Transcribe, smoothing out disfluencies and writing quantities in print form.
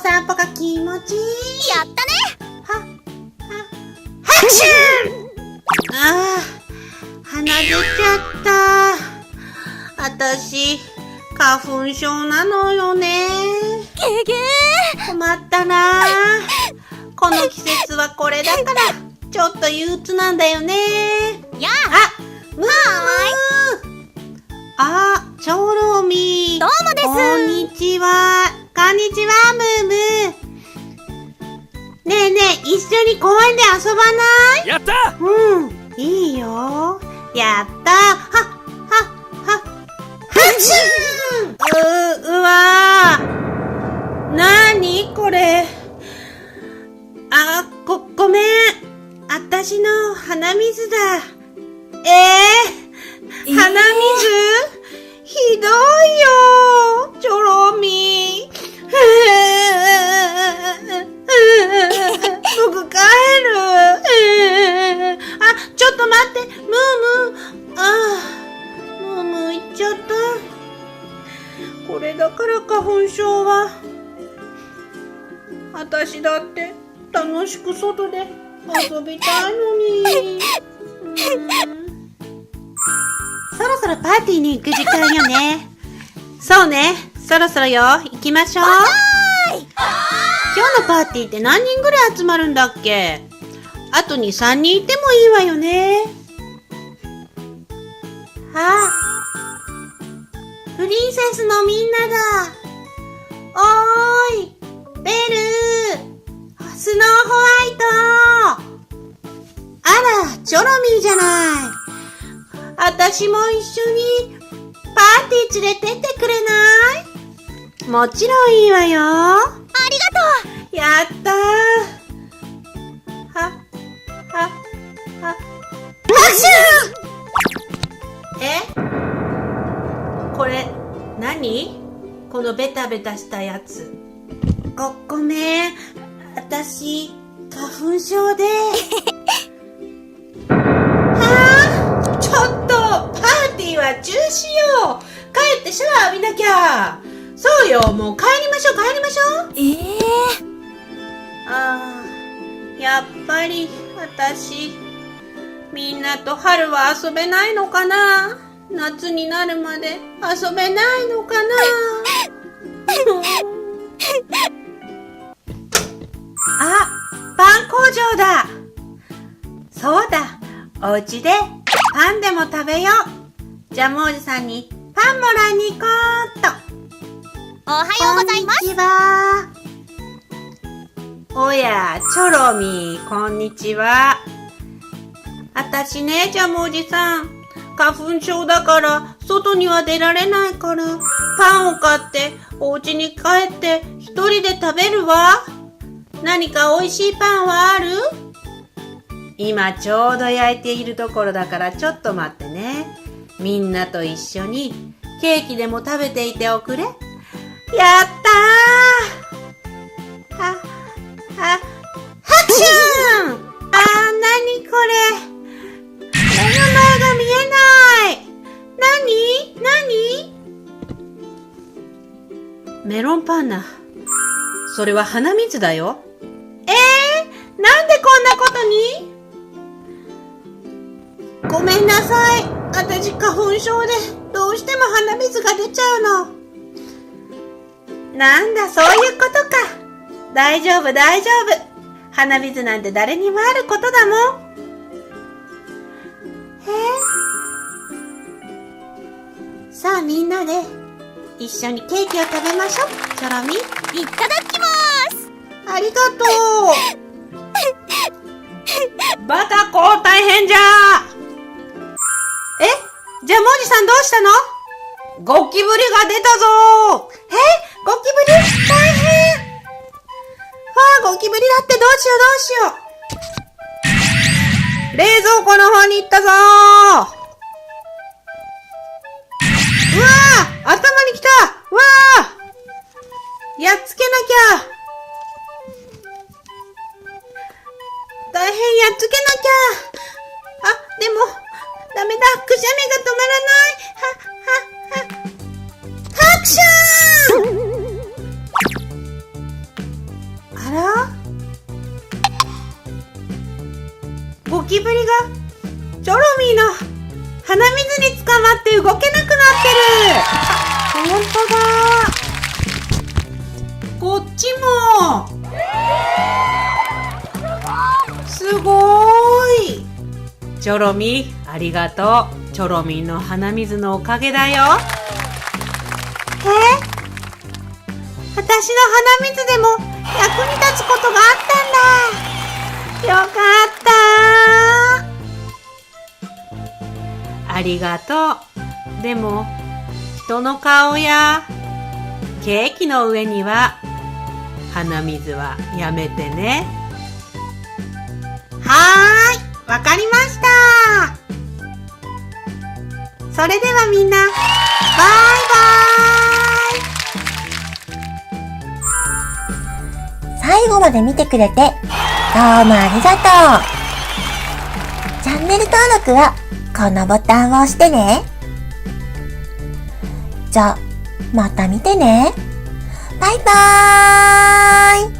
散歩が気持ちいい。やったね。ハクション。ああ、鼻出ちゃった。あたし、花粉症なのよね。ゲゲー。困ったな。この季節はこれだから、ちょっと憂鬱なんだよね。やあ、ムームー。あ、チョロミー。どうもです。こんにちは。こんにちは、ムームー。ねえねえ、一緒に公園で遊ばない？やった！うん、いいよ。やったー。はっしゅー。うわー。なーにこれ。ごめん。あたしの鼻水だ。鼻水？ひどいよ。チョロミー。僕帰る。ちょっと待って。ムームー。ムームー行っちゃった。これだから花粉症は。あたしだって楽しく外で遊びたいのに。そろそろパーティーに行く時間よね。そうね。そろそろよ。行きましょう。今日のパーティーって何人ぐらい集まるんだっけ？あと2、3人いてもいいわよね。プリンセスのみんなだ。おーい、ベル、スノーホワイト。あら、チョロミーじゃない。あたしも一緒にパーティー連れてってくれない？もちろんいいわよ。ありがとう。やったー。拍手！これ、何？このベタベタしたやつ。ごめん。あたし、花粉症で。ちょっと、パーティーは中止よ。帰ってシャワー浴びなきゃ。そうよ、もう帰りましょう。やっぱり、私、みんなと春は遊べないのかな？夏になるまで遊べないのかな？パン工場だ。そうだ、お家でパンでも食べよう。ジャムおじさんにパンもらいに行こうっと。おはようございます。こんにちは。おや、チョロミー、こんにちは。あたしね、ジャムおじさん。花粉症だから、外には出られないから、パンを買って、お家に帰って一人で食べるわ。何か美味しいパンはある？今ちょうど焼いているところだからちょっと待ってね。みんなと一緒にケーキでも食べていておくれ。やったー！拍手！なにこれ？目の前が見えない。メロンパンナ。それは鼻水だよ。なんでこんなことに？ごめんなさい。私花粉症でどうしても鼻水が出ちゃうの。なんだ、そういうことか。大丈夫。鼻水なんて誰にもあることだもん。さあみんなで一緒にケーキを食べましょう。チョロミ。いただきます。ありがとう。バタコ大変じゃ。ジャムおじさんどうしたの？ゴキブリが出たぞ。ゴキブリ大変。ゴキブリだってどうしよう。冷蔵庫の方に行ったぞ。頭に来た。やっつけなきゃ。大変やっつけなきゃ。でも、ダメだ。くしゃみが止まらない。ハクション！ゴキブリがチョロミーの鼻水に捕まって動けなくなってる。あ、ほんとだ。こっちも。すごーい。チョロミー、ありがとう。チョロミーの鼻水のおかげだよ。私の鼻水でも役に立つことがあったんだ。よかった。ありがとう。でも、人の顔やケーキの上には鼻水はやめてね。はーい、わかりました。それではみんな、バイバーイ。最後まで見てくれてどうもありがとう。チャンネル登録はこのボタンを押してね。じゃ、また見てね。バイバーイ。